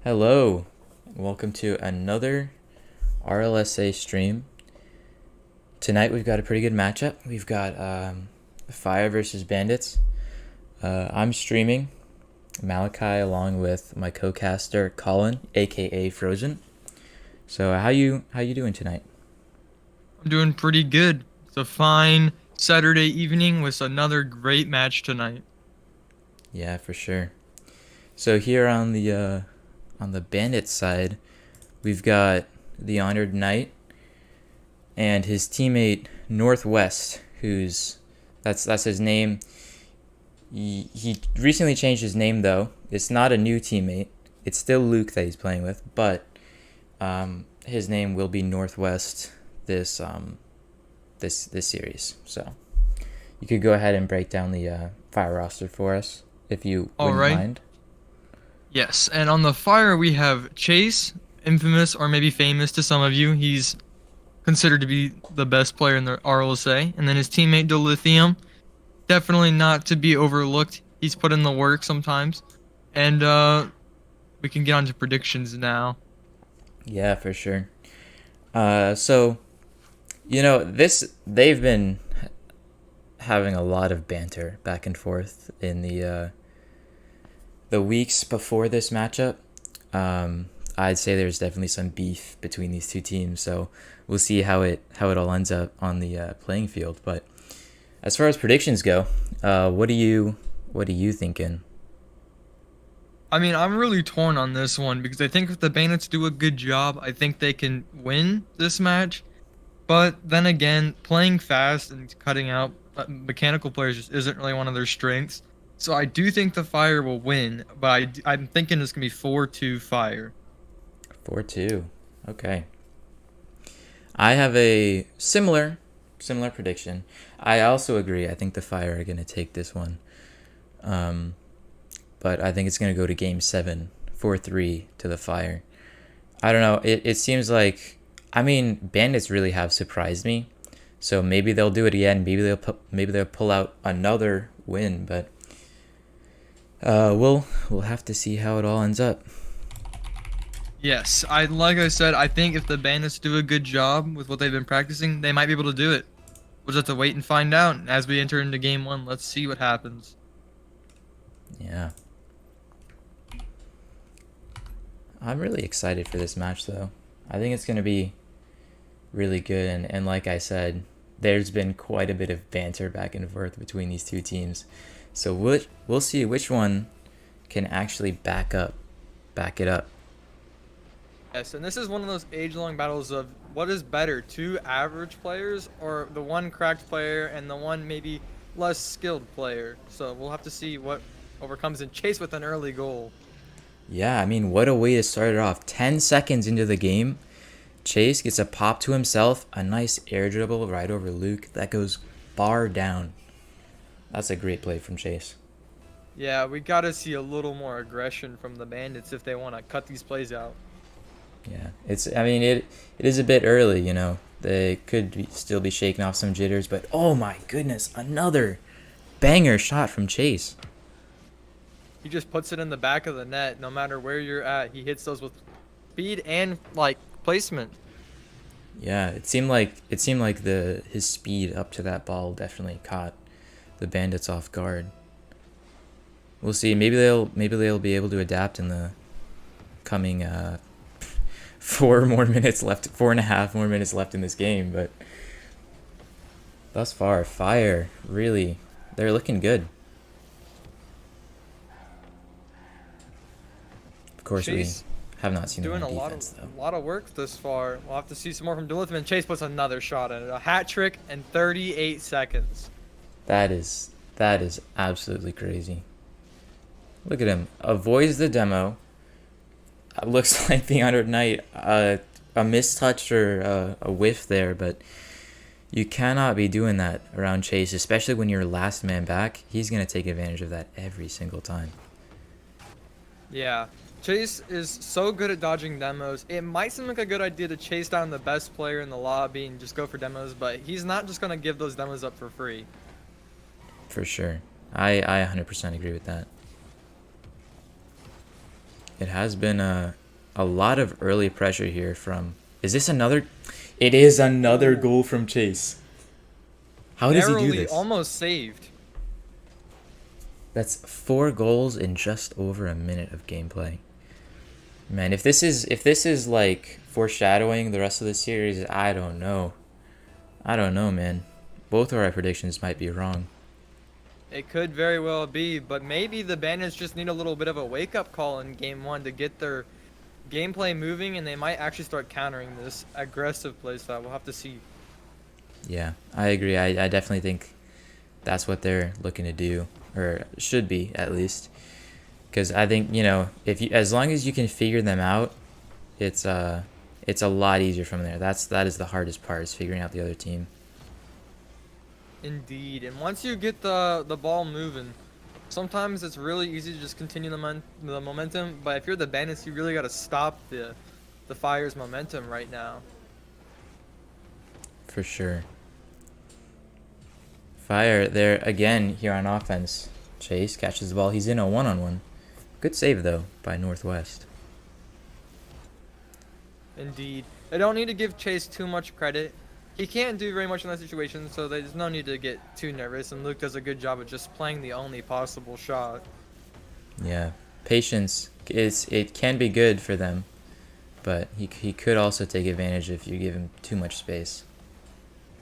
Hello, welcome to another RLSA stream. Tonight we've got a pretty good matchup. We've got Fire versus Bandits. I'm streaming Malachi along with my co-caster Colin, aka Frozen. So how you doing tonight? I'm doing pretty good. It's a fine Saturday evening with another great match tonight. Yeah, for sure. So here on the Bandits side, we've got the Honored Knight and his teammate Northwest, who's that's his name. He recently changed his name though. It's not a new teammate. It's still Luke that he's playing with, but his name will be Northwest this series. So you could go ahead and break down the fire roster for us if you All wouldn't right. mind. Yes, and on the fire we have Chase, infamous or maybe famous to some of you. He's considered to be the best player in the RLSA, and then his teammate Dilithium, definitely not to be overlooked. He's put in the work sometimes, and we can get on to predictions now. Yeah, for sure. So this they've been having a lot of banter back and forth in the weeks before this matchup. I'd say there's definitely some beef between these two teams, so we'll see how it all ends up on the playing field. But as far as predictions go, what are you thinking? I mean, I'm really torn on this one because I think if the Bandits do a good job, I think they can win this match. But then again, playing fast and cutting out mechanical players just isn't really one of their strengths. So I do think the Fire will win, but I'm thinking it's gonna be 4-2 Fire. 4-2. Okay. I have a similar prediction. I also agree. I think the Fire are gonna take this one. Um, but I think it's gonna go to Game 7, 4-3 to the Fire. I don't know. It seems like, I mean, Bandits really have surprised me. So maybe they'll do it again. Maybe they'll pull out another win. But we'll have to see how it all ends up. Yes, like I said, I think if the Bandits do a good job with what they've been practicing, they might be able to do it. We'll just have to wait and find out. As we enter into Game 1, let's see what happens. Yeah, I'm really excited for this match though. I think it's gonna be really good. And like I said, there's been quite a bit of banter back and forth between these two teams. So we'll see which one can actually back it up. Yes, and this is one of those age-long battles of what is better, two average players or the one cracked player and the one maybe less skilled player. So we'll have to see what overcomes and Chase with an early goal. Yeah, I mean, what a way to start it off. 10 seconds into the game, Chase gets a pop to himself, a nice air dribble right over Luke that goes bar down. That's a great play from Chase. Yeah, we got to see a little more aggression from the Bandits if they want to cut these plays out. Yeah, I mean, it is a bit early, you know. They could still be shaking off some jitters, but oh my goodness, another banger shot from Chase. He just puts it in the back of the net no matter where you're at. He hits those with speed and like placement. Yeah, it seemed like the his speed up to that ball definitely caught the Bandits off guard. We'll see. Maybe they'll be able to adapt in the coming 4 more minutes left, 4.5 more minutes left in this game. But thus far, Fire really they're looking good. Of course, we Chase have not seen them doing on a lot of defense though. work this far. We'll have to see some more from Dilithman. And Chase puts another shot in it. A hat trick in 38 seconds. That is absolutely crazy. Look at him. Avoids the demo. Looks like the Honored Knight. A mistouch or a whiff there, but you cannot be doing that around Chase, especially when you're last man back. He's going to take advantage of that every single time. Yeah. Chase is so good at dodging demos. It might seem like a good idea to chase down the best player in the lobby and just go for demos, but he's not just going to give those demos up for free. For sure. I 100% agree with that. It has been a lot of early pressure here from... Is this another... It is another goal from Chase. How does he do Narrowly, this? almost saved. That's 4 goals in just over a minute of gameplay. Man, if this is like foreshadowing the rest of the series, I don't know. I don't know, man. Both of our predictions might be wrong. It could very well be, but maybe the Bandits just need a little bit of a wake-up call in Game 1 to get their gameplay moving, and they might actually start countering this aggressive playstyle. We'll have to see. Yeah, I agree. I definitely think that's what they're looking to do, or should be at least. Because I think, you know, as long as you can figure them out, it's a lot easier from there. That is the hardest part, is figuring out the other team. Indeed, and once you get the ball moving, sometimes it's really easy to just continue the momentum. But if you're the Bandits, you really got to stop the Fire's momentum right now. For sure. Fire there again here on offense. Chase catches the ball. He's in a one-on-one. Good save though by Northwest. Indeed, they don't need to give Chase too much credit. He can't do very much in that situation, so there's no need to get too nervous. And Luke does a good job of just playing the only possible shot. Yeah, patience it can be good for them, but he could also take advantage if you give him too much space.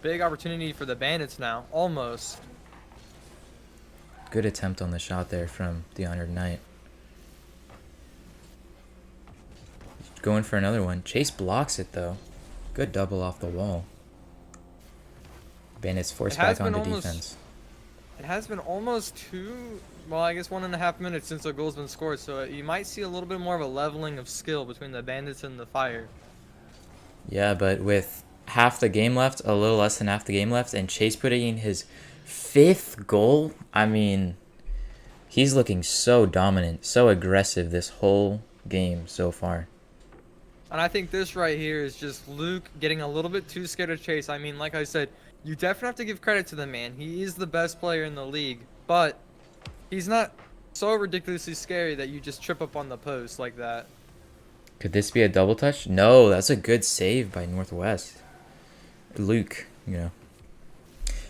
Big opportunity for the Bandits now, almost. Good attempt on the shot there from the Honored Knight. Going for another one. Chase blocks it though. Good double off the wall. Bandits forced back onto defense. It has been almost well, I guess 1.5 minutes since a goal's been scored, so you might see a little bit more of a leveling of skill between the Bandits and the Fire. Yeah, but with half the game left, a little less than half the game left, and Chase putting in his 5th goal, I mean, he's looking so dominant, so aggressive this whole game so far. And I think this right here is just Luke getting a little bit too scared of Chase. I mean, like I said, you definitely have to give credit to the man. He is the best player in the league, but he's not so ridiculously scary that you just trip up on the post like that. Could this be a double touch? No, that's a good save by Northwest. Luke, you know.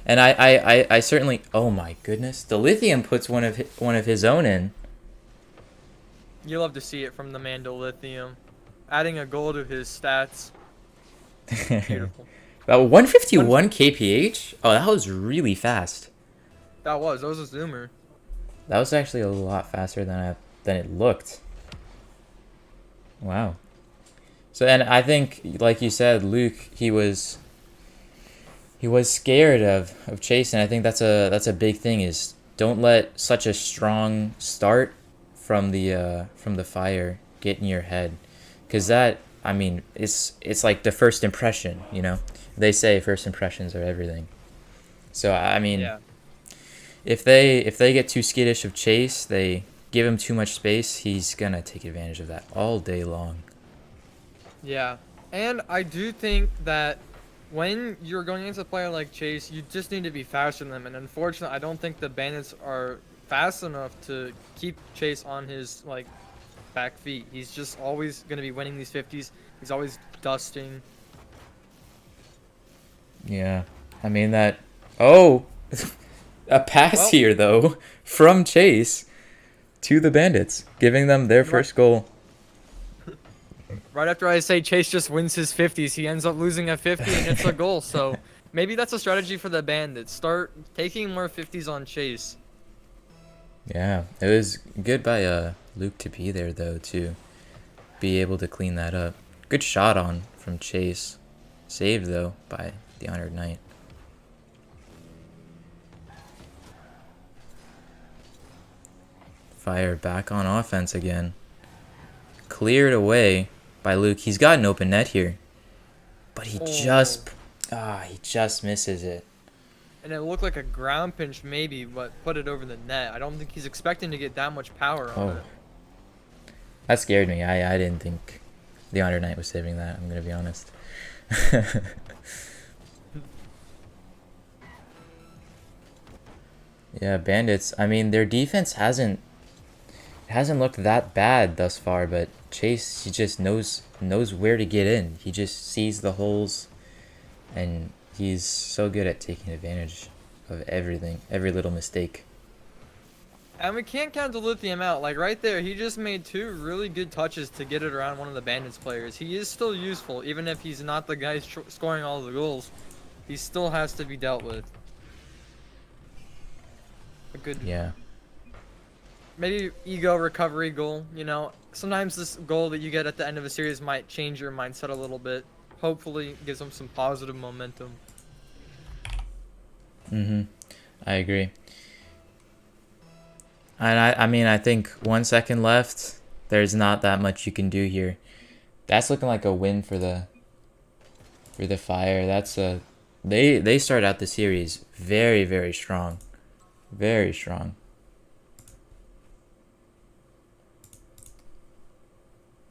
And I certainly... Oh my goodness. The Lithium puts one of his own in. You love to see it from the Mando Lithium. Adding a goal to his stats. Beautiful. About 151 kph? Oh, that was really fast. That was a zoomer. That was actually a lot faster than it looked. Wow. So, and I think, like you said, Luke, he was scared of Chase, and I think that's a big thing, is don't let such a strong start from the Fire get in your head, because that, I mean, it's like the first impression, you know. They say first impressions are everything. So I mean, yeah. if they get too skittish of Chase, they give him too much space, he's gonna take advantage of that all day long. Yeah, and I do think that when you're going against a player like Chase, you just need to be faster than them. And unfortunately, I don't think the Bandits are fast enough to keep Chase on his back feet. He's just always going to be winning these 50s. He's always dusting. Yeah, I mean that. Oh, a pass here though from Chase to the Bandits, giving them their first goal. Right after I say Chase just wins his 50s, he ends up losing a 50 and it's a goal. So maybe that's a strategy for the Bandits. Start taking more 50s on Chase. Yeah, it was good by Luke to be there though, to be able to clean that up. Good shot on from Chase. Saved though by the Honored Knight. Fire back on offense again. Cleared away by Luke. He's got an open net here, but he just misses it. And it looked like a ground pinch maybe, but put it over the net. I don't think he's expecting to get that much power on it. That scared me. I didn't think the Honored Knight was saving that, I'm gonna be honest. Yeah, Bandits, I mean, their defense hasn't hasn't looked that bad thus far, but Chase, he just knows where to get in. He just sees the holes, and he's so good at taking advantage of everything, every little mistake. And we can't count the lithium out. Like right there, he just made 2 really good touches to get it around one of the Bandits players. He is still useful, even if he's not the guy scoring all the goals. He still has to be dealt with. A good, Yeah. maybe ego recovery goal. You know, sometimes this goal that you get at the end of a series might change your mindset a little bit. Hopefully, gives him some positive momentum. I agree. And I mean, I think 1 second left. There's not that much you can do here. That's looking like a win for the Fire. That's a they start out the series very, very strong. Very strong.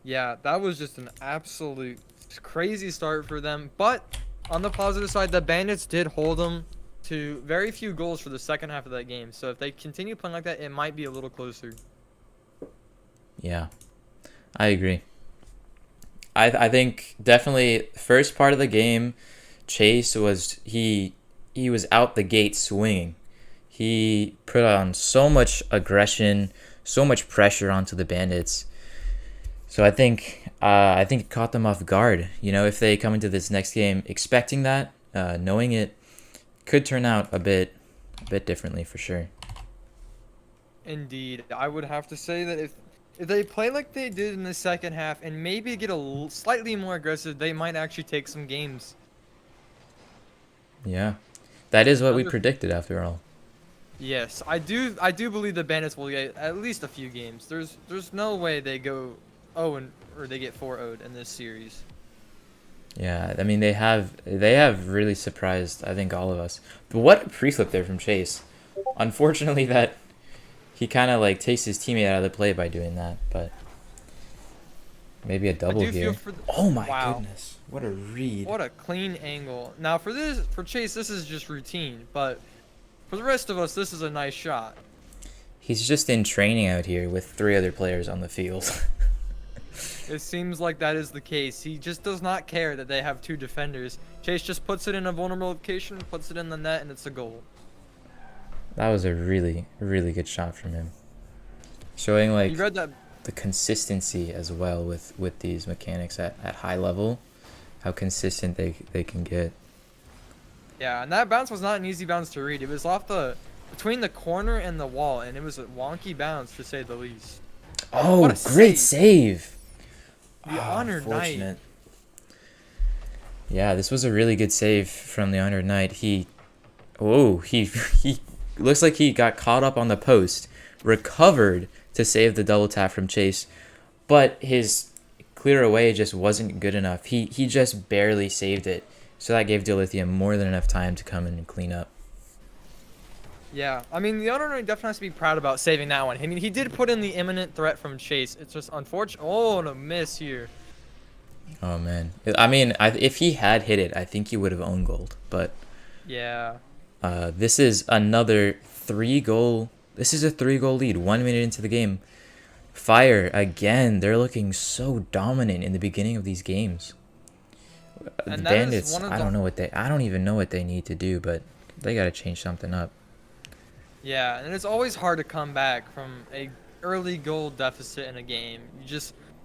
Yeah, that was just an absolute crazy start for them. But on the positive side, the Bandits did hold them to very few goals for the second half of that game. So if they continue playing like that, it might be a little closer. Yeah, I agree. I think definitely first part of the game, Chase was he was out the gate swinging. He put on so much aggression, so much pressure onto the Bandits. So I think it caught them off guard. You know, if they come into this next game expecting that, knowing it, could turn out a bit differently for sure. Indeed, I would have to say that if they play like they did in the second half and maybe get slightly more aggressive, they might actually take some games. Yeah, that is what we Under- predicted after all. Yes, I do believe the Bandits will get at least a few games. There's no way they go 0 or they get 4-0'd in this series. Yeah, I mean they have really surprised I think all of us. But what a pre-flip there from Chase. Unfortunately, that he kind of like takes his teammate out of the play by doing that, but maybe a double do here. feel for the- Oh my Wow. goodness, what a read! What a clean angle. Now for Chase, this is just routine, but for the rest of us, this is a nice shot. He's just in training out here with 3 other players on the field. It seems like that is the case. He just does not care that they have 2 defenders. Chase just puts it in a vulnerable location, puts it in the net, and it's a goal. That was a really, really good shot from him. Showing like You read that? the consistency as well with these mechanics at high level, how consistent they can get. Yeah, and that bounce was not an easy bounce to read. It was off between the corner and the wall, and it was a wonky bounce to say the least. Oh, What a great save! The Honored Knight. Unfortunate. Yeah, this was a really good save from the Honored Knight. He looks like he got caught up on the post, recovered to save the double tap from Chase, but his clear away just wasn't good enough. He just barely saved it, so that gave Dilithium more than enough time to come in and clean up. Yeah, I mean, the Honored Knight definitely has to be proud about saving that one. I mean, he did put in the imminent threat from Chase. It's just unfortunate. Oh, and a miss here. Oh man, I mean, if he had hit it, I think he would have owned gold. But Yeah. this is another 3-goal. This is a 3-goal lead. 1 minute into the game, Fire again. They're looking so dominant in the beginning of these games. The And that is Bandits, one of I the- don't even know what they need to do, but they gotta change something up. Yeah, and it's always hard to come back from a early goal deficit in a game.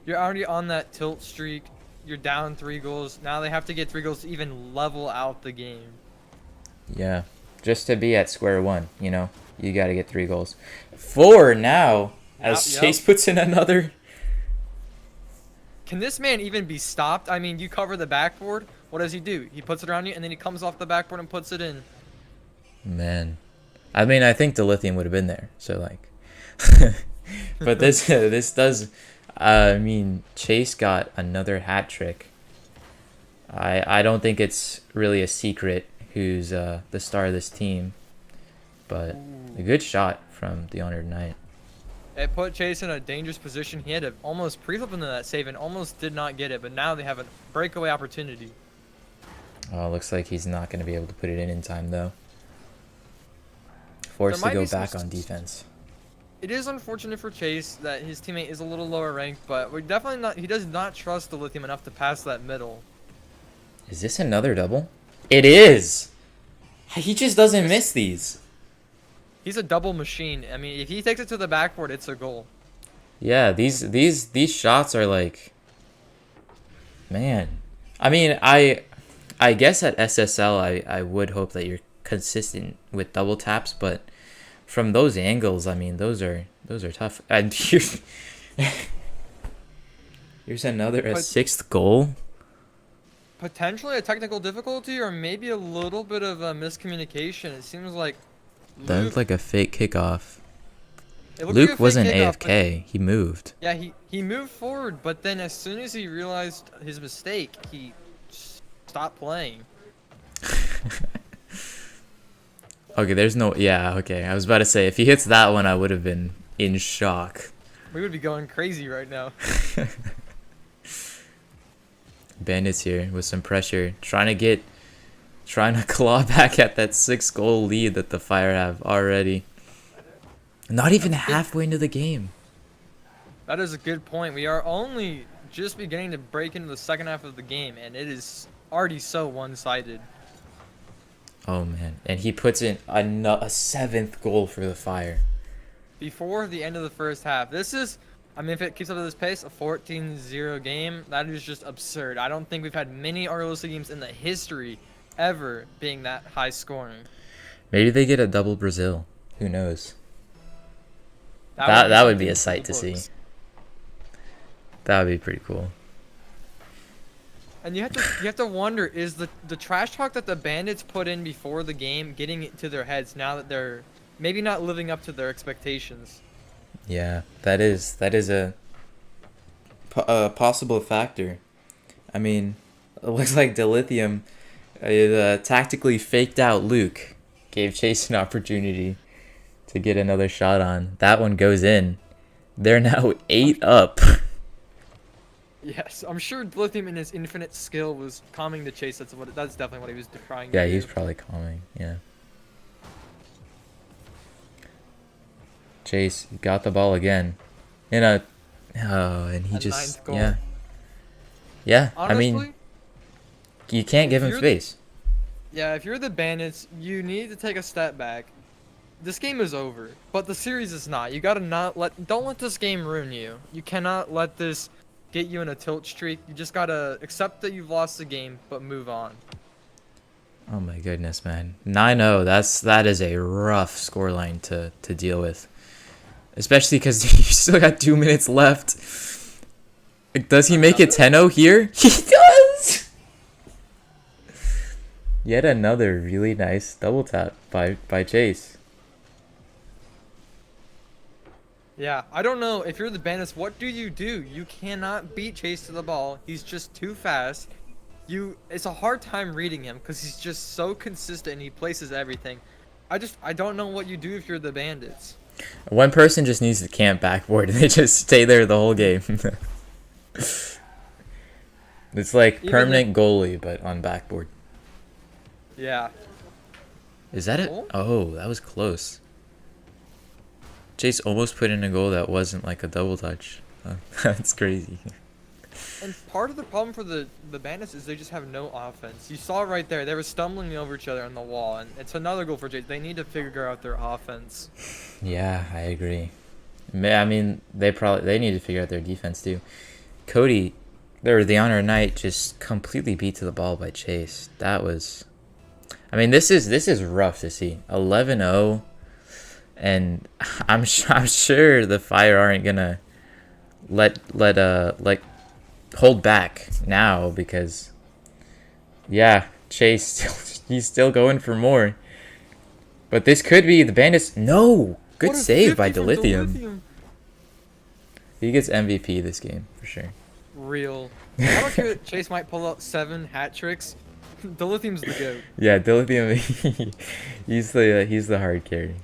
You're already on that tilt streak. You're down 3 goals. Now they have to get 3 goals to even level out the game. Yeah, just to be at square one, you know, you got to get 3 goals. 4 now, as Yep. Chase puts in another. Can this man even be stopped? I mean, you cover the backboard. What does he do? He puts it around you, and then he comes off the backboard and puts it in. Man, I mean, I think the lithium would have been there. So like, but this does. I mean, Chase got another hat trick. I don't think it's really a secret who's the star of this team, but a good shot from the Honored Knight. It put Chase in a dangerous position. He had to almost pre-flip into that save and almost did not get it, but now they have a breakaway opportunity. Oh, looks like he's not going to be able to put it in time though. Forced to might go be some back on defense. It is unfortunate for Chase that his teammate is a little lower ranked, but we're definitely not. He does not trust the Lithium enough to pass that middle. Is this another double? It is! He just doesn't miss these. He's a double machine. I mean, if he takes it to the backboard, it's a goal. Yeah, these shots are like, man. I mean, I guess at SSL I would hope that you're consistent with double taps, but from those angles, I mean, those are tough. And here's another a sixth goal. Potentially a technical difficulty, or maybe a little bit of a miscommunication. It seems like That was like a fake kickoff. It looked like a Luke fake wasn't kickoff, AFK. He moved. yeah, he moved forward, but then as soon as he realized his mistake, he stopped playing. Okay, there's no... Yeah, okay. I was about to say, if he hits that one, I would have been in shock. We would be going crazy right now. Bandits here with some pressure. Trying to claw back at that 6-goal lead that the Fire have already. Not even halfway into the game. That is a good point. We are only just beginning to break into the second half of the game, and it is already so one-sided. Oh, man. And he puts in a 7th goal for the Fire. Before the end of the first half. This is, I mean, if it keeps up at this pace, a 14-0 game, that is just absurd. I don't think we've had many RLSA games in the history ever being that high scoring. Maybe they get a double Brazil. Who knows? That would be a sight to see. That would be pretty cool. And you have to wonder, is the trash talk that the Bandits put in before the game getting it to their heads now that they're maybe not living up to their expectations? Yeah, that is a possible factor. I mean, it looks like Dilithium tactically faked out Luke, gave Chase an opportunity to get another shot on. That one goes in. They're now 8 up. Yes, I'm sure Lithium in his infinite skill was calming the Chase. That's definitely what he was trying to Yeah, do. he's probably calming. Yeah. Chase got the ball again. And he just ninth goal. yeah. Yeah, Honestly, I mean, you can't give him space. Yeah, if you're the Bandits, you need to take a step back. This game is over, but the series is not. You gotta don't let this game ruin you. You cannot let this get you in a tilt streak. You just gotta accept that you've lost the game, but move on. Oh my goodness, man. 9-0, that is a rough scoreline to deal with. Especially because you still got 2 minutes left. Does he make it 10-0 here? He does! Yet another really nice double tap by Chase. Yeah, I don't know. If you're the Bandits, what do? You cannot beat Chase to the ball. He's just too fast. It's a hard time reading him because he's just so consistent and he places everything. I don't know what you do if you're the Bandits. One person just needs to camp backboard and they just stay there the whole game. It's like permanent goalie, but on backboard. Yeah. Is that it? Oh, that was close. Chase almost put in a goal that wasn't like a double touch. That's crazy. And part of the problem for the Bandits is they just have no offense. You saw right there, they were stumbling over each other on the wall, and it's another goal for Chase. They need to figure out their offense. Yeah, I agree. I mean, they need to figure out their defense too. Cody, the Honor Knight, just completely beat to the ball by Chase. That was, I mean, this is rough to see. 11-0, and I'm sure the Fire aren't gonna let hold back now because, yeah, Chase he's still going for more. But this could be the Bandits. No, good save by Dilithium. He gets MVP this game for sure. Real. I don't care that Chase might pull out 7 hat tricks. Dilithium's the GOAT. Yeah, Dilithium, he's the hard carry.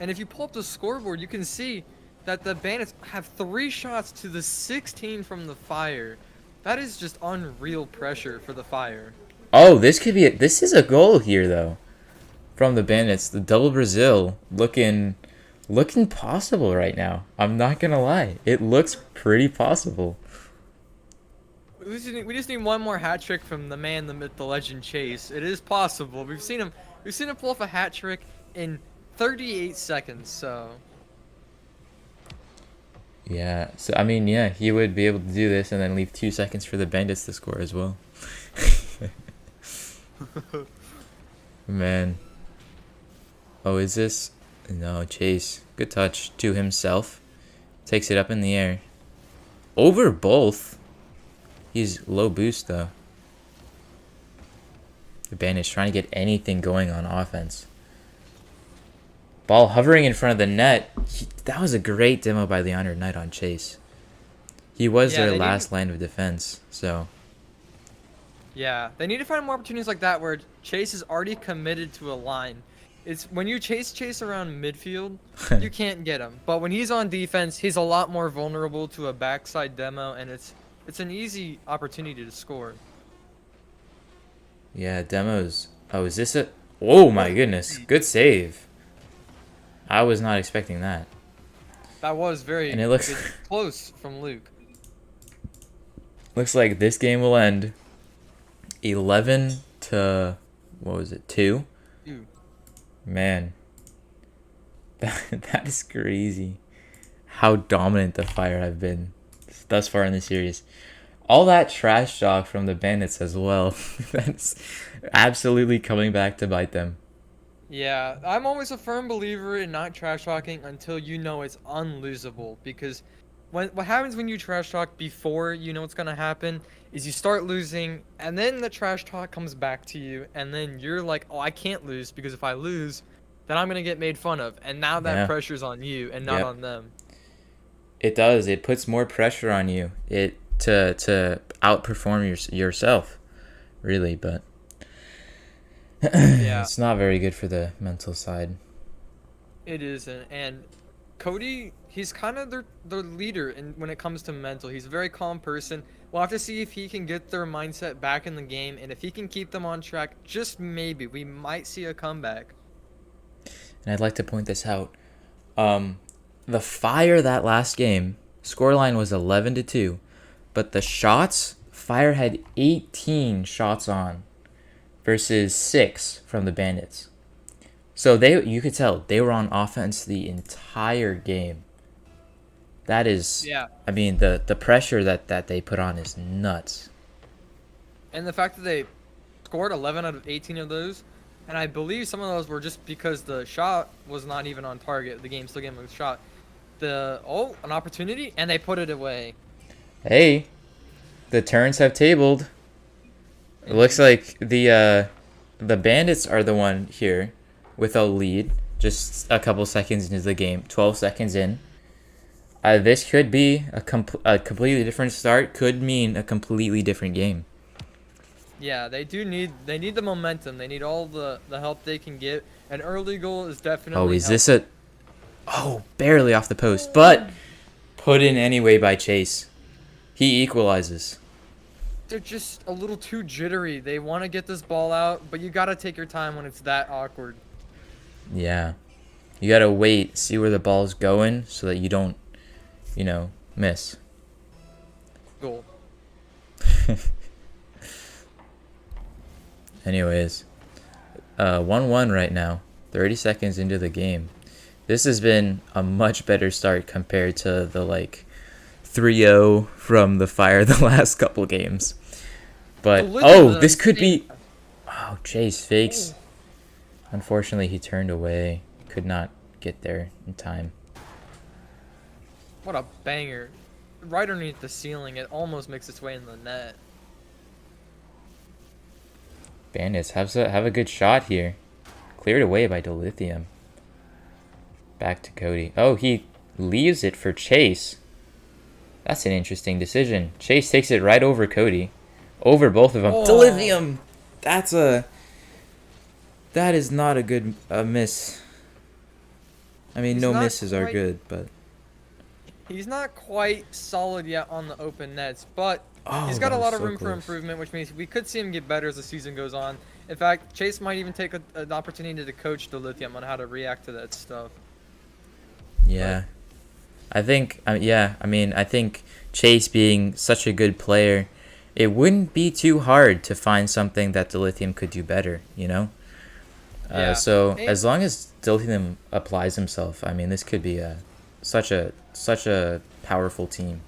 And if you pull up the scoreboard, you can see that the Bandits have 3 shots to the 16 from the Fire. That is just unreal pressure for the Fire. Oh, this is a goal here though. from the Bandits. The double Brazil looking possible right now. I'm not gonna lie. It looks pretty possible. We just need one more hat trick from the man, the myth, the legend, Chase. It is possible. We've seen him pull off a hat trick in 38 seconds. So Yeah. So I mean, yeah, he would be able to do this and then leave 2 seconds for the Bandits to score as well. Man. Oh, is this? No, Chase. Good touch to himself. Takes it up in the air. Over both. He's low boost though. The Bandits trying to get anything going on offense. Ball hovering in front of the net. That was a great demo by Leonard Knight on Chase. He was their last line of defense, so. yeah, they need to find more opportunities like that where Chase is already committed to a line. It's when you chase around midfield, you can't get him. But when he's on defense, he's a lot more vulnerable to a backside demo, and it's an easy opportunity to score. Yeah, demos. Oh, is this a... Oh my goodness. Good save. I was not expecting that. That was very And it looks close from Luke. looks like this game will end 11 to what was it? 2? Ew. Man. That is crazy. How dominant the Fire have been thus far in the series. All that trash talk from the Bandits as well. That's absolutely coming back to bite them. Yeah, I'm always a firm believer in not trash talking until you know it's unlosable. Because what happens when you trash talk before you know what's gonna happen is you start losing, and then the trash talk comes back to you, and then you're like, oh, I can't lose because if I lose, then I'm gonna get made fun of, and now that pressure's on you and not on them. It does. It puts more pressure on you. It to outperform yourself, really, but. Yeah. It's not very good for the mental side. It isn't, and Cody, he's kind of their leader when it comes to mental. He's a very calm person. We'll have to see if he can get their mindset back in the game, and if he can keep them on track, just maybe, we might see a comeback. And I'd like to point this out. The Fire that last game, scoreline was 11-2, but the shots, Fire had 18 shots on versus 6 from the Bandits. So you could tell they were on offense the entire game. That is, I mean, the pressure that they put on is nuts. And the fact that they scored 11 out of 18 of those, and I believe some of those were just because the shot was not even on target. The game still gave them a shot. An opportunity, and they put it away. Hey, the turns have tabled. It looks like the Bandits are the one here with a lead, just a couple seconds into the game, 12 seconds in. This could be a completely different start. Could mean a completely different game. Yeah, they need the momentum. They need all the help they can get. An early goal is definitely. Oh, is this a? Oh, barely off the post, but put in anyway by Chase. He equalizes. They're just a little too jittery. They want to get this ball out, but you gotta take your time when it's that awkward. Yeah, you gotta wait, see where the ball's going, so that you don't, miss. Goal. Anyways, 1-1 right now. 30 seconds into the game. This has been a much better start compared to the 3-0 from the Fire the last couple games. But this could be. Oh, Chase fakes. Unfortunately, he turned away. Could not get there in time. What a banger! Right underneath the ceiling, it almost makes its way in the net. Bandits have a good shot here. Cleared away by Dilithium. Back to Cody. Oh, he leaves it for Chase. That's an interesting decision. Chase takes it right over Cody. Over both of them. Oh. Dilithium! That is not a good miss. I mean, no misses are good, but... He's not quite solid yet on the open nets, but he's got a lot of room for improvement, which means we could see him get better as the season goes on. In fact, Chase might even take an opportunity to coach the Lithium on how to react to that stuff. But Yeah. I think, yeah, I mean, I think Chase being such a good player, it wouldn't be too hard to find something that Dilithium could do better, you know? yeah, So and as long as Dilithium applies himself, I mean, this could be such a powerful team.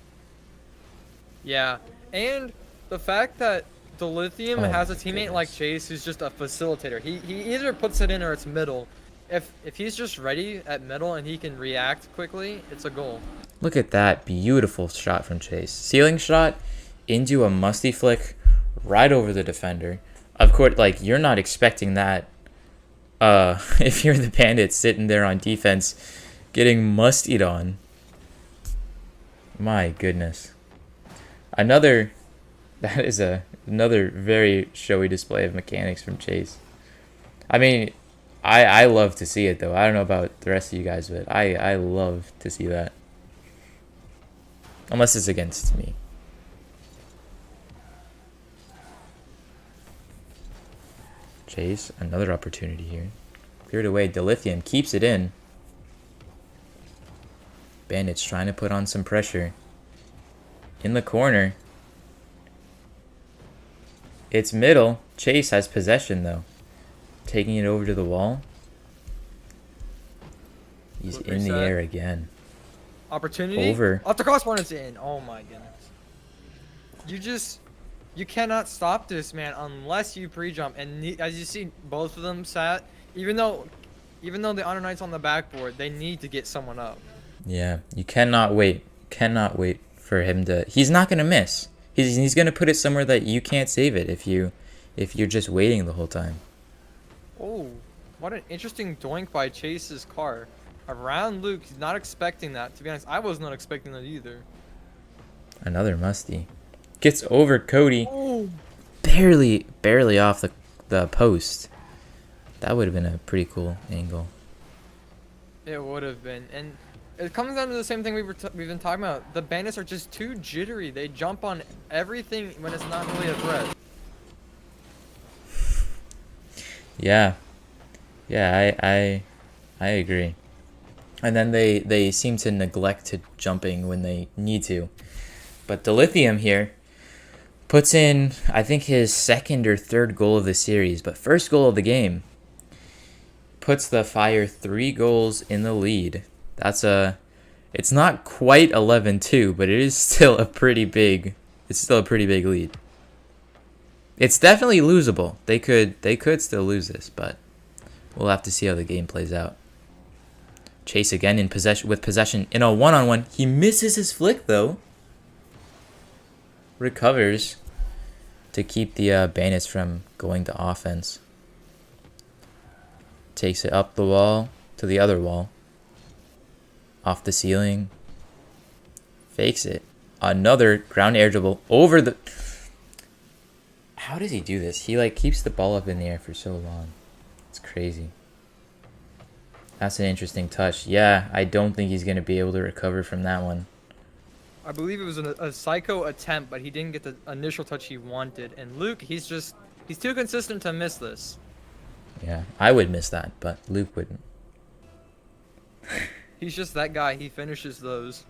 yeah, and the fact that the Lithium Oh has my a teammate like goodness. Chase who's just a facilitator. He either puts it in or it's middle. If he's just ready at middle and he can react quickly, it's a goal. Look at that beautiful shot from Chase. Ceiling shot into a musty flick right over the defender. Of course, like, you're not expecting that if you're the Bandits sitting there on defense getting mustied on. My goodness. Another that is another very showy display of mechanics from Chase. I mean, I love to see it though. I don't know about the rest of you guys, but I love to see that. Unless it's against me. Chase, another opportunity here. Cleared away. Dilithium keeps it in. Bandits trying to put on some pressure. In the corner. It's middle. Chase has possession though. Taking it over to the wall. He's Quick in the reset. air again. Opportunity. Over. Off the crossbar, it's in. Oh my goodness. You cannot stop this, man, unless you pre-jump. And as you see, both of them sat. Even though the Honor Knight's on the backboard, they need to get someone up. Yeah, you cannot wait. Cannot wait for him to. He's not gonna miss. He's gonna put it somewhere that you can't save it if you're just waiting the whole time. Oh, what an interesting doink by Chase's car. Around Luke, he's not expecting that. To be honest, I was not expecting that either. Another musty. Gets over Cody. Oh, Barely off the post. That would have been a pretty cool angle. it would have been. And it comes down to the same thing we've been talking about. The Bandits are just too jittery. They jump on everything when it's not really a threat. Yeah. Yeah, I agree. And then they seem to neglect to jumping when they need to. But Dilithium here puts in, I think, his second or third goal of the series, but first goal of the game. Puts the Fire 3 goals in the lead. It's not quite 11-2, but it is still a pretty big lead. It's definitely losable. They could still lose this, but we'll have to see how the game plays out. Chase again in possession in a one-on-one. He misses his flick though. Recovers to keep the Bandits from going to offense. Takes it up the wall to the other wall. Off the ceiling. Fakes it. Another ground air dribble over the. How does he do this? He keeps the ball up in the air for so long. It's crazy. That's an interesting touch. Yeah, I don't think he's going to be able to recover from that one. I believe it was a psycho attempt, but he didn't get the initial touch he wanted. And Luke, he's too consistent to miss this. Yeah, I would miss that, but Luke wouldn't. He's just that guy. He finishes those.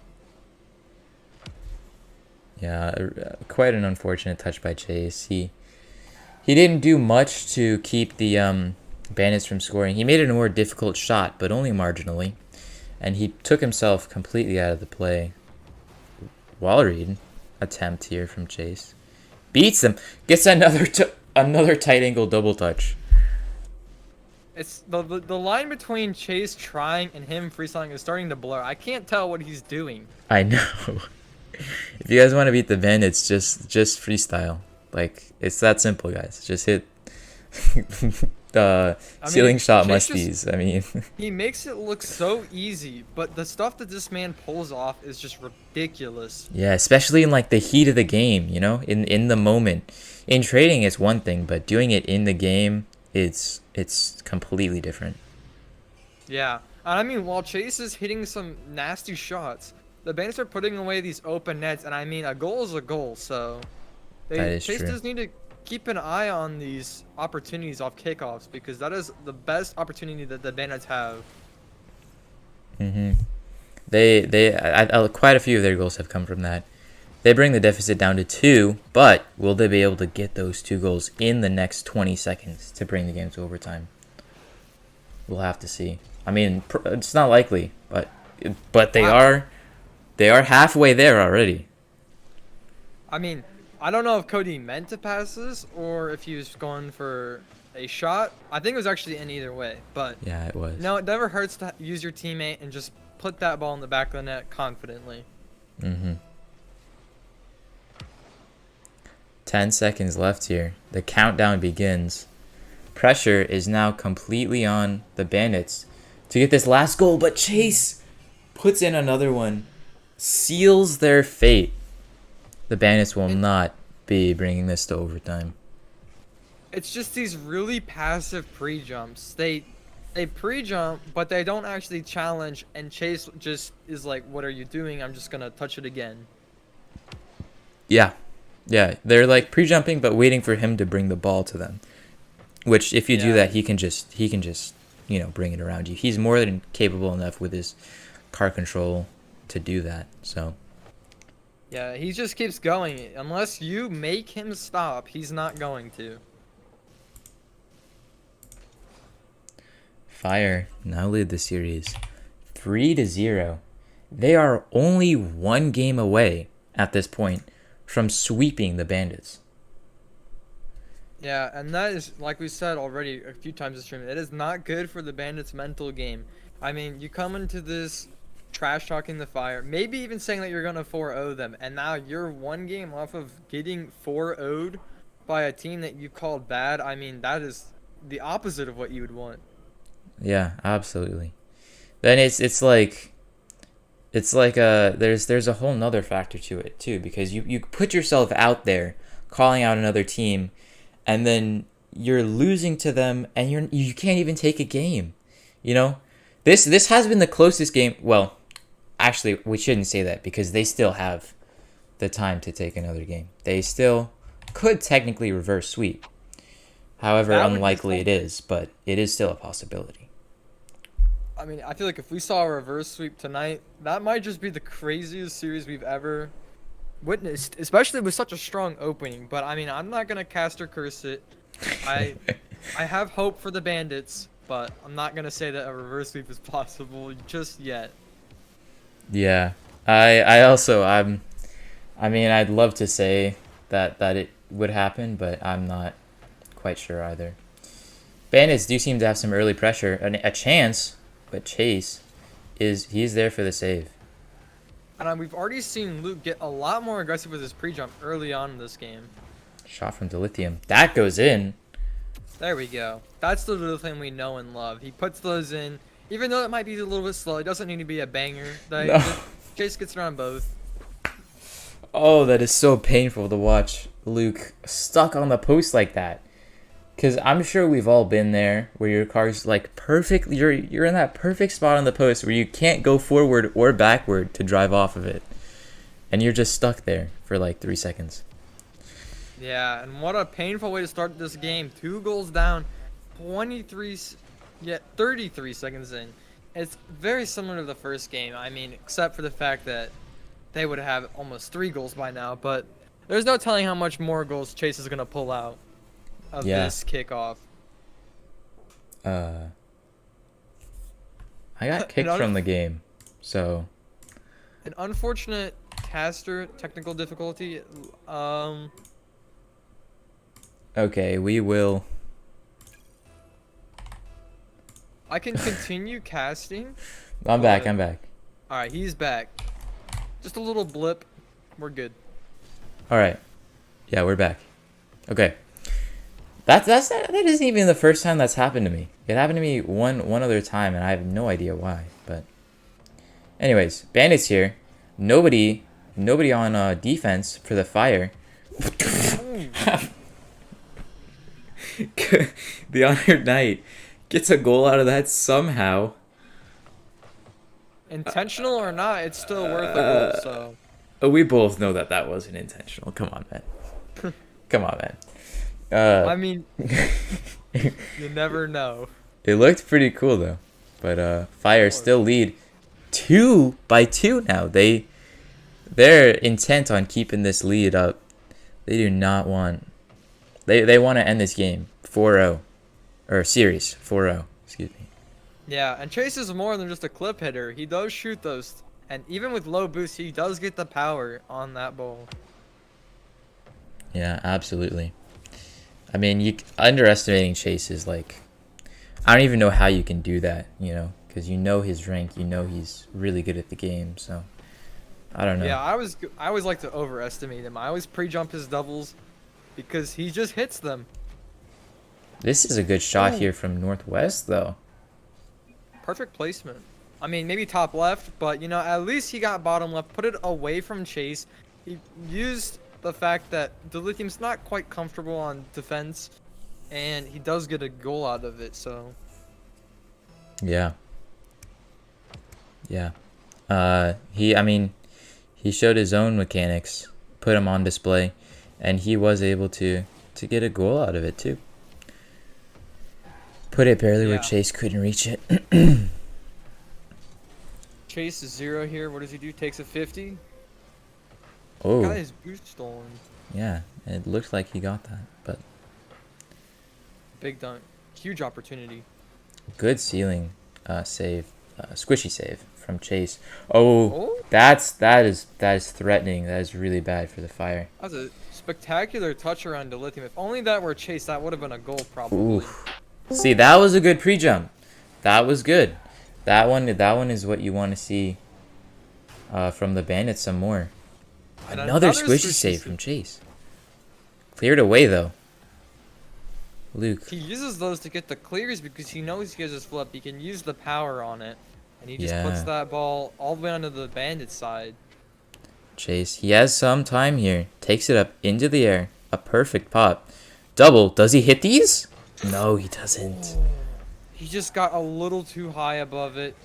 Yeah, quite an unfortunate touch by Chase. He didn't do much to keep the Bandits from scoring. He made it a more difficult shot, but only marginally. And he took himself completely out of the play. Wall read attempt here from Chase. Beats them. Gets another tight angle double touch. It's the line between Chase trying and him freestyling is starting to blur. I can't tell what he's doing. I know. If you guys want to beat the Bandits, just freestyle. It's that simple, guys. Just hit the ceiling shot Chase musties. I mean, he makes it look so easy, but the stuff that this man pulls off is just ridiculous. yeah, especially in the heat of the game, you know, in the moment. In trading, it's one thing, but doing it in the game, it's completely different. Yeah, and I mean, while Chase is hitting some nasty shots, the Bandits are putting away these open nets, and I mean, a goal is a goal, so That is Chase true. does need to keep an eye on these opportunities off kickoffs because that is the best opportunity that the Bandits have. Mm-hmm. Quite a few of their goals have come from that. They bring the deficit down to 2, but will they be able to get those 2 goals in the next 20 seconds to bring the game to overtime? We'll have to see. I mean, it's not likely, but they are halfway there already. I mean, I don't know if Cody meant to pass this or if he was going for a shot. I think it was actually in either way, but Yeah, it was. no, it never hurts to use your teammate and just put that ball in the back of the net confidently. Mm-hmm. 10 seconds left here. The countdown begins. Pressure is now completely on the Bandits to get this last goal, but Chase puts in another one, seals their fate. The Bandits will not be bringing this to overtime. It's just these really passive pre-jumps. They pre-jump, but they don't actually challenge, and Chase just is like, what are you doing? I'm just going to touch it again. Yeah. Yeah, they're like pre-jumping but waiting for him to bring the ball to them. Which if you do that, he can just, bring it around you. He's more than capable enough with his car control to do that. So yeah, he just keeps going. Unless you make him stop, he's not going to. Fire now lead the series 3-0. They are only 1 game away at this point from sweeping the Bandits. Yeah, and that is, like we said already a few times this stream, it is not good for the Bandits' mental game. I mean, you come into this trash talking the Fire, maybe even saying that you're going to 4-0 them, and now you're 1 game off of getting 4-0'd by a team that you called bad. I mean, that is the opposite of what you would want. Yeah, absolutely. Then it's like there's a whole nother factor to it too, because you put yourself out there calling out another team, and then you're losing to them, and you can't even take a game. This has been the closest game. Well, actually, we shouldn't say that because they still have the time to take another game. They still could technically reverse sweep. However unlikely it is, but it is still a possibility. I mean, I feel like if we saw a reverse sweep tonight, that might just be the craziest series we've ever witnessed, especially with such a strong opening. But I mean, I'm not gonna cast or curse it. I have hope for the Bandits, but I'm not gonna say that a reverse sweep is possible just yet. Yeah, I mean, I'd love to say that it would happen, but I'm not quite sure either. Bandits do seem to have some early pressure, a chance, but Chase he's there for the save. And we've already seen Luke get a lot more aggressive with his pre-jump early on in this game. Shot from Dilithium. That goes in. There we go. That's the little thing we know and love. He puts those in, even though it might be a little bit slow. It doesn't need to be a banger. Chase gets around both. Oh, that is so painful to watch Luke stuck on the post like that. Because I'm sure we've all been there where your car's like perfect. You're in that perfect spot on the post where you can't go forward or backward to drive off of it. And you're just stuck there for like 3 seconds. Yeah, and what a painful way to start this game. 2 goals down, 33 seconds in. It's very similar to the first game. I mean, except for the fact that they would have almost 3 goals by now. But there's no telling how much more goals Chase is going to pull out of this kickoff. I got kicked from the game, so an unfortunate caster technical difficulty. Okay, we will. I can continue casting. I'm back. All right, he's back. Just a little blip. We're good. All right. Yeah, we're back. Okay. That isn't even the first time that's happened to me. It happened to me one other time, and I have no idea why. But, anyways, Bandits here. Nobody on defense for the Fire. The Honored Knight gets a goal out of that somehow. Intentional or not, it's still worth a goal. So we both know that wasn't intentional. Come on, man. Come on, man. Uh, I mean, you never know. it looked pretty cool though, but Of Fire course. still lead 2-2 now. They're intent on keeping this lead up. They do not want. They want to end this game 4-0 or series 4-0. Excuse me. Yeah, and Chase is more than just a clip hitter. He does shoot those, and even with low boost, he does get the power on that ball. Yeah, absolutely. I mean, you underestimating Chase is like, I don't even know how you can do that, because you know his rank, you know he's really good at the game. So I don't know. Yeah, I always like to overestimate him. I always pre-jump his doubles because he just hits them. This is a good shot Ooh. here from Northwest, though. Perfect placement. I mean, maybe top left, but at least he got bottom left. Put it away from Chase. He used the fact that Dilithium's not quite comfortable on defense, and he does get a goal out of it. So Yeah. Yeah. I mean, he showed his own mechanics, put him on display, and he was able to get a goal out of it too. Put it barely where Yeah. Chase couldn't reach it. Chase is 0 here. What does he do? Takes a 50. Got Oh, his boost stolen. yeah. It looked like he got that, but Big dunk. Huge opportunity. good ceiling save, squishy save from Chase. Oh, Oh, that is threatening. That is really bad for the Fire. that was a spectacular touch around Dilithium. If only that were Chase, that would have been a goal probably. Oof. See, that was a good pre-jump. That was good. That one is what you want to see from the Bandits some more. And Another squishy save from Chase. Cleared away though. Luke. He uses those to get the clears because he knows he has his flip. He can use the power on it. And he just puts Yeah. that ball all the way onto the Bandit side. Chase. He has some time here. Takes it up into the air. A perfect pop. Double. Does he hit these? No, he doesn't. He just got a little too high above it.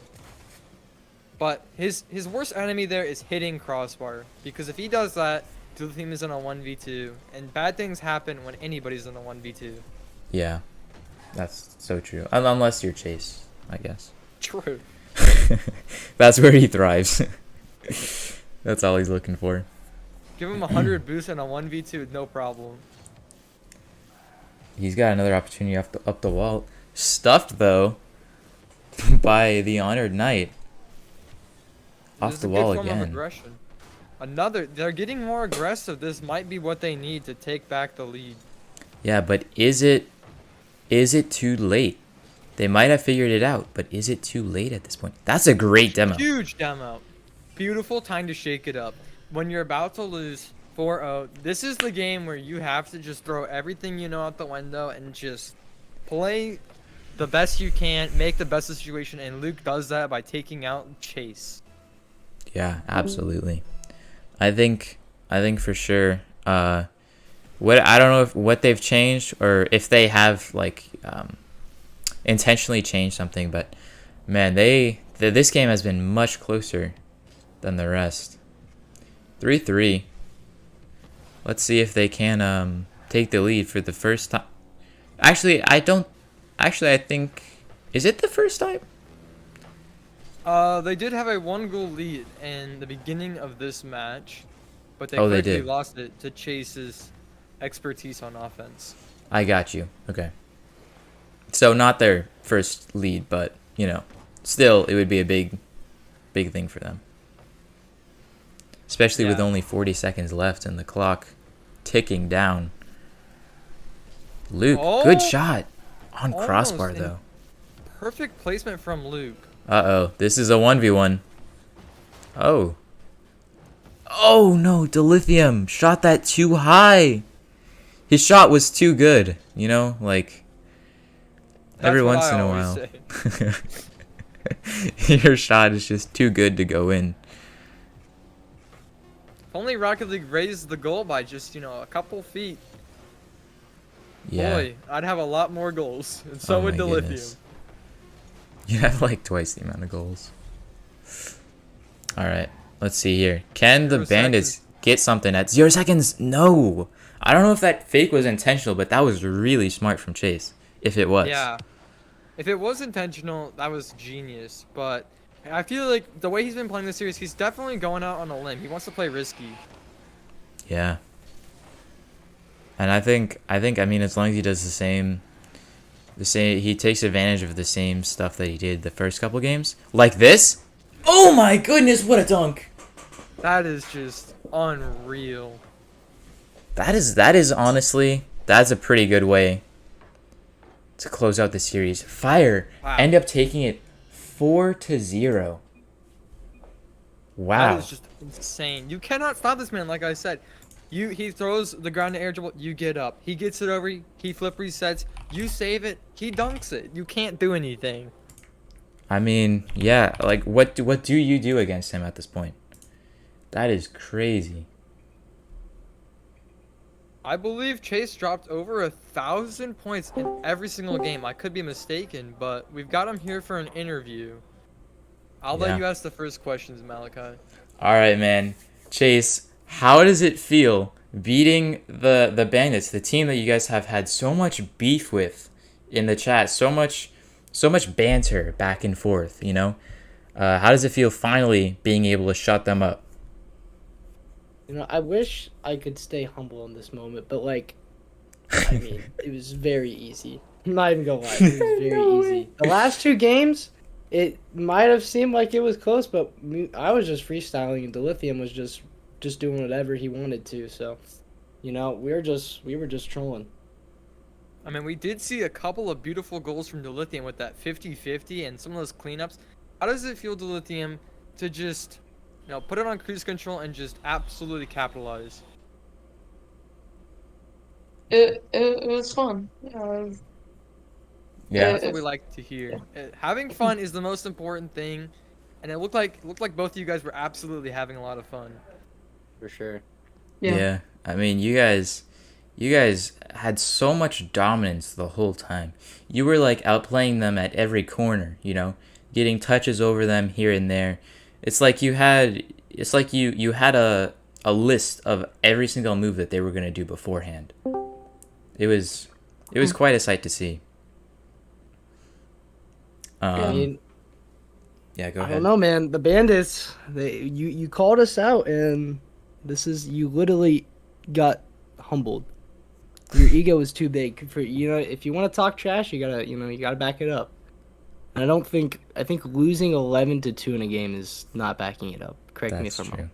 But his worst enemy there is hitting crossbar. Because if he does that, Dilithium is in a 1v2. And bad things happen when anybody's in a 1v2. Yeah. That's so true. Unless you're Chase, I guess. True. That's where he thrives. That's all he's looking for. Give him 100 boost and a 1v2, no problem. He's got another opportunity up the wall. Stuffed, though, by the Honored Knight. This Off is the a wall good form of again. aggression. They're getting more aggressive. This might be what they need to take back the lead. Yeah, but is it too late? They might have figured it out, but is it too late at this point? That's a great demo. Huge demo. Beautiful time to shake it up. When you're about to lose 4-0, this is the game where you have to just throw everything you know out the window and just play the best you can, make the best of the situation, and Luke does that by taking out Chase. Yeah, absolutely. I think for sure. What I don't know what they've changed or if they have intentionally changed something, but man, this game has been much closer than the rest. 3-3. Let's see if they can take the lead for the first time. Actually, I think, is it the first time? They did have a 1-goal lead in the beginning of this match, but they Oh, they quickly did. lost it to Chase's expertise on offense. I got you. Okay. So not their first lead, but still it would be a big thing for them. Especially with Yeah. only 40 seconds left and the clock ticking down. Luke, good Oh, shot on almost crossbar in- though. Perfect placement from Luke. Uh-oh, this is a 1v1. Oh. Oh no, Dilithium shot that too high. His shot was too good, That's every what once I in a always while. say. Your shot is just too good to go in. If only Rocket League raised the goal by just, a couple feet. Yeah. Boy, I'd have a lot more goals. And so Oh would my Dilithium. goodness. You have like twice the amount of goals. All right, let's see here. Can the 0 Bandits seconds. get something at 0 seconds. No. I don't know if that fake was intentional, but that was really smart from Chase. If it was. Yeah. If it was intentional, that was genius. But I feel like the way he's been playing this series, he's definitely going out on a limb. He wants to play risky. Yeah. And I mean, as long as he does the same, he takes advantage of the same stuff that he did the first couple games, like this. Oh my goodness, what a dunk! That is just unreal. That is honestly, that's a pretty good way to close out the series. Fire Wow. end up taking it 4-0. Wow. That is just insane. You cannot stop this man, like I said. He throws the ground to air dribble, you get up. He gets it over, he flip resets, you save it, he dunks it. You can't do anything. I mean, yeah, like what do you do against him at this point? That is crazy. I believe Chase dropped over 1,000 points in every single game. I could be mistaken, but we've got him here for an interview. I'll Yeah. let you ask the first questions, Malachi. All right, man. Chase, how does it feel beating the Bandits, the team that you guys have had so much beef with in the chat, so much banter back and forth, you know? How does it feel finally being able to shut them up? You know, I wish I could stay humble in this moment, but like, I mean, it was very easy. I'm not even gonna lie, it was very No way. easy. The last two games, it might have seemed like it was close, but I was just freestyling, and Dilithium was just doing whatever he wanted to. So, you know, we were just trolling. I mean, we did see a couple of beautiful goals from Dilithium with that 50-50 and some of those cleanups. How does it feel, Dilithium, to just, put it on cruise control and just absolutely capitalize? It was fun. Yeah. That's what we like to hear. Having fun is the most important thing, and it looked like both of you guys were absolutely having a lot of fun. For sure. Yeah. I mean, you guys had so much dominance the whole time. You were like outplaying them at every corner, getting touches over them here and there. It's like you had a list of every single move that they were going to do beforehand. It was quite a sight to see. I mean, Yeah, go I ahead. don't know, man. The Bandits, you called us out, and you literally got humbled. Your ego is too big for if you want to talk trash, you gotta back it up. And I think losing 11-2 in a game is not backing it up. Correct me if I'm wrong.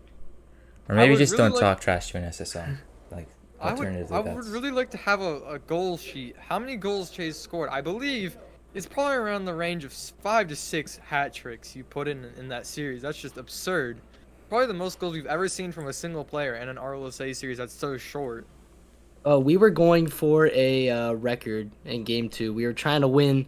Or maybe would just really don't talk trash to an SSL. Like alternatively, I would really like to have a goal sheet. How many goals Chase scored? I believe it's probably around the range of 5 to 6 hat tricks you put in that series. That's just absurd. Probably the most goals we've ever seen from a single player in an RLSA series that's so short. We were going for a record in game 2. We were trying to win.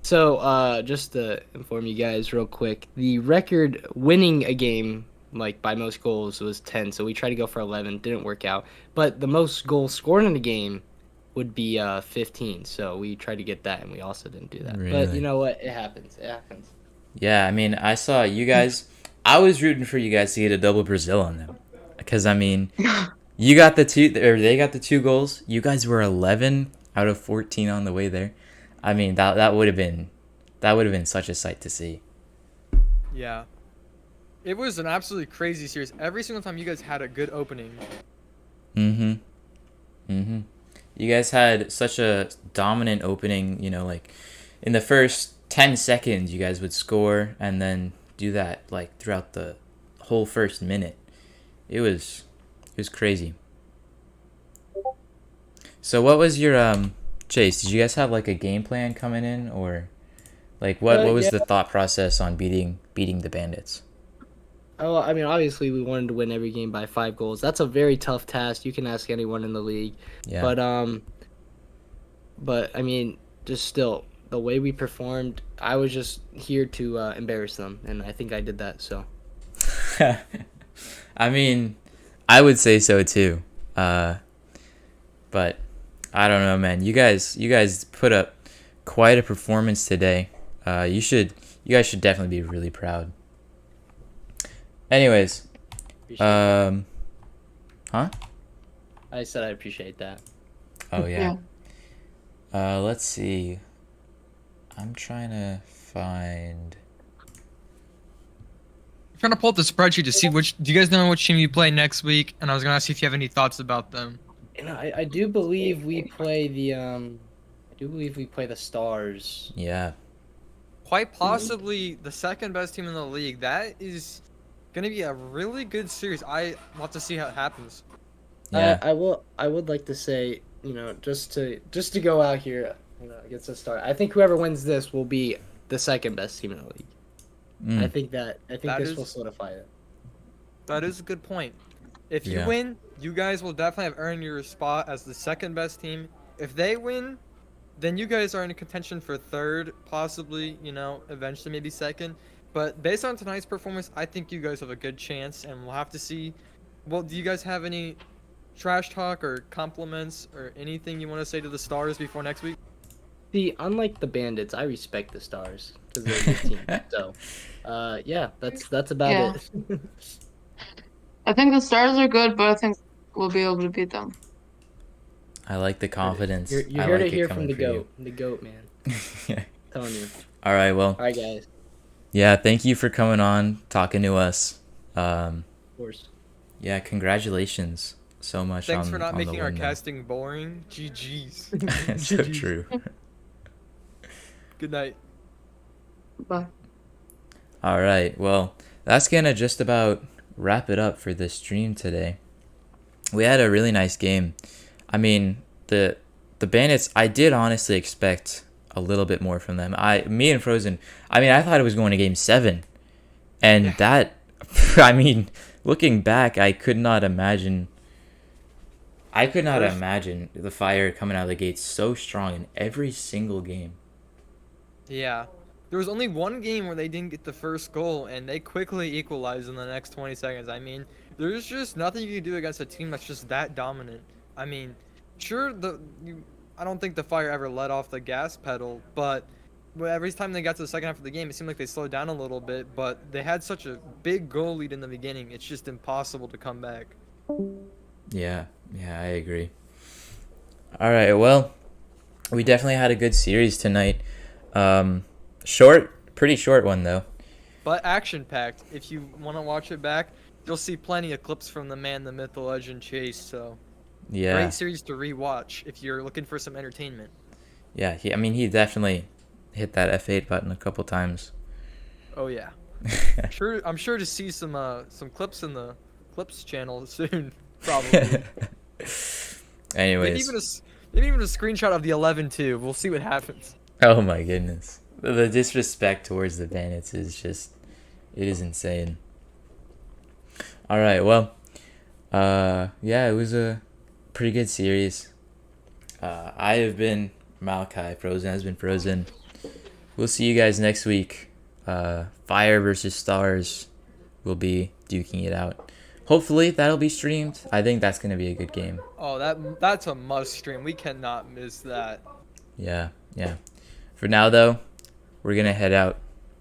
So, just to inform you guys real quick, the record winning a game, like by most goals, was 10. So we tried to go for 11. Didn't work out. But the most goals scored in a game would be 15. So we tried to get that, and we also didn't do that. But Really? you know what? It happens. It happens. Yeah, I mean, I saw you guys. I was rooting for you guys to get a double Brazil on them, because I mean, you got the two, or they got the 2 goals. You guys were 11 out of 14 on the way there. I mean, that would have been such a sight to see. Yeah. It was an absolutely crazy series. Every single time you guys had a good opening. You guys had such a dominant opening. Like in the first 10 seconds, you guys would score and then do that like throughout the whole first minute. It was crazy. So what was your Chase? Did you guys have like a game plan coming in, or like what was Yeah. the thought process on beating the Bandits? Oh, I mean, obviously we wanted to win every game by 5 goals. That's a very tough task. You can ask anyone in the league. Yeah. But I mean, just still, the way we performed, I was just here to embarrass them, and I think I did that. So. I mean, I would say so too. But I don't know, man. You guys put up quite a performance today. You guys should definitely be really proud. Anyways, Huh? I said I appreciate that. Oh yeah. Yeah. Let's see. I'm trying to find. I'm trying to pull up the spreadsheet to see which. Do you guys know which team you play next week? And I was gonna ask you if you have any thoughts about them. And I do believe we play the Stars. Yeah. Quite possibly the second best team in the league. That is gonna be a really good series. I want to see how it happens. Yeah. I would like to say, just to go out here, against the Stars. I think whoever wins this will be the second best team in the league. Mm. I think That this is- will solidify it. That is a good point. If you Yeah. win, you guys will definitely have earned your spot as the second best team. If they win, then you guys are in contention for third, possibly, eventually maybe second. But based on tonight's performance, I think you guys have a good chance, and we'll have to see. Well, do you guys have any trash talk or compliments or anything you want to say to the Stars before next week? See, unlike the Bandits, I respect the Stars because they're a good team. So, yeah, that's about it. I think the Stars are good, but I think we'll be able to beat them. I like the confidence. You're I here like to it hear coming from the for you. goat, the goat man. Yeah. Telling you. All right. Well. All right, guys. Yeah. Thank you for coming on, talking to us. Of course. Yeah. Congratulations so much. Thanks for not on the making our win, though. casting boring. GG's. So true. Good night. Bye. All right. Well, that's gonna just about wrap it up for this stream today. We had a really nice game. I mean, the Bandits, I did honestly expect a little bit more from them. Me and Frozen, I mean, I thought it was going to game 7. And Yeah. that, I mean, looking back, I could not imagine the Fire coming out of the gates so strong in every single game. Yeah. There was only one game where they didn't get the first goal, and they quickly equalized in the next 20 seconds. I mean, there's just nothing you can do against a team that's just that dominant. I mean, sure, I don't think the Fire ever let off the gas pedal, but every time they got to the second half of the game, it seemed like they slowed down a little bit, but they had such a big goal lead in the beginning, it's just impossible to come back. Yeah, I agree. All right, well, we definitely had a good series tonight. Pretty short one though. But action-packed. If you want to watch it back, you'll see plenty of clips from the man, the myth, the legend, Chase, so... Yeah. Great series to rewatch if you're looking for some entertainment. Yeah, he definitely hit that F8 button a couple times. Oh yeah. I'm sure to see some clips in the clips channel soon, probably. Anyways. Maybe even a screenshot of the 11 too. We'll see what happens. Oh my goodness. The disrespect towards the Bandits is just, it is insane. All right, well, yeah, it was a pretty good series. I have been Malachi. Frozen has been Frozen. We'll see you guys next week. Fire versus Stars will be duking it out. Hopefully that'll be streamed. I think that's gonna be a good game. Oh, that's a must stream. We cannot miss that. Yeah. For now though, we're gonna head out.